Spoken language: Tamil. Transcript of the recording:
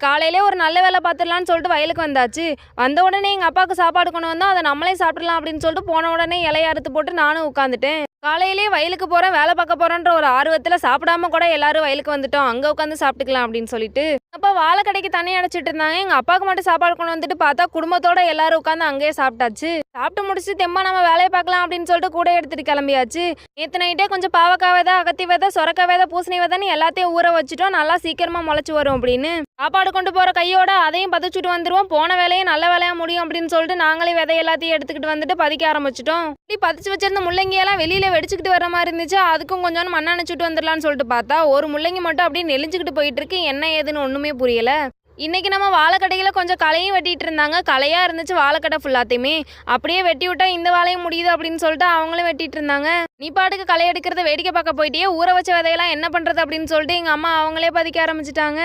காலையிலே ஒரு நல்ல வேலை பார்த்துடலான்னு சொல்லிட்டு வயலுக்கு வந்தாச்சு. வந்த உடனே எங்கள் அப்பாவுக்கு சாப்பாடு கொண்டு வந்தோம். அதை நம்மளே சாப்பிடலாம் அப்படின்னு சொல்லிட்டு போன உடனே இலைய அறுத்து போட்டு நானும் உட்காந்துட்டேன். காலையிலேயே வயலுக்கு போகிறேன், வேலை பார்க்க போகிறோன்ற ஒரு ஆர்வத்தில் சாப்பிடாம கூட எல்லாரும் வயலுக்கு வந்துட்டோம். அங்கே உட்காந்து சாப்பிட்டுக்கலாம் அப்படின்னு சொல்லிட்டு அப்போ வாழை கடைக்கு தண்ணி அடைச்சிட்டு இருந்தாங்க. எங்கள் அப்பாவுக்கு மட்டும் சாப்பாடு கொண்டு வந்துட்டு பார்த்தா குடும்பத்தோட எல்லாரும் உட்காந்து அங்கேயே சாப்பிட்டாச்சு. சாப்பிட்டு முடிச்சு தெம்மா நம்ம வேலையை பார்க்கலாம் அப்படின்னு சொல்லிட்டு கூட எடுத்துட்டு கிளம்பியாச்சு. நேற்று நைட்டே கொஞ்சம் பாவக்காய் விதை, அகத்தி விதை, சொரக்காய் விதை, பூசணி விதைன்னு எல்லாத்தையும் ஊற வச்சுட்டோம். நல்லா சீக்கிரமாக முளைச்சி வரும் அப்படின்னு. சாப்பாடு கொண்டு போகிற கையோட அதையும் பதிச்சுட்டு வந்துடுவோம். போன வேலையும் நல்ல வேலையாக முடியும் அப்படின்னு சொல்லிட்டு நாங்களே விதை எல்லாத்தையும் எடுத்துக்கிட்டு வந்துட்டு பதிக்க ஆரம்பிச்சிட்டோம். இப்படி பதிச்சு வச்சிருந்த முள்ளங்கியெல்லாம் வெளியில் வெடிச்சுக்கிட்டு வர மாதிரி இருந்துச்சு. அதுக்கும் கொஞ்சம் மண்ணை அணைச்சிட்டு வந்துடலான்னு சொல்லிட்டு பார்த்தா ஒரு முள்ளங்கி மட்டும் அப்படியே நெளிஞ்சுக்கிட்டு போயிட்டு இருக்கு. என்ன ஏதுன்னு ஒன்றுமே புரியல. இன்னைக்கு நம்ம வாழைக்கடையில் கொஞ்சம் களையும் வெட்டிட்டு இருந்தாங்க. களையாக இருந்துச்சு வாழைக்கடை ஃபுல்லாத்தையுமே. அப்படியே வெட்டி விட்டா இந்த வேலையும் முடியுது அப்படின்னு சொல்லிட்டு அவங்களும் வெட்டிட்டு இருந்தாங்க. நீ பாட்டுக்கு களை எடுக்கிறத வேடிக்கை பார்க்க போயிட்டே ஊற வச்ச விதையெல்லாம் என்ன பண்ணுறது அப்படின்னு சொல்லிட்டு எங்கள் அம்மா அவங்களே பதிக்க ஆரம்பிச்சிட்டாங்க.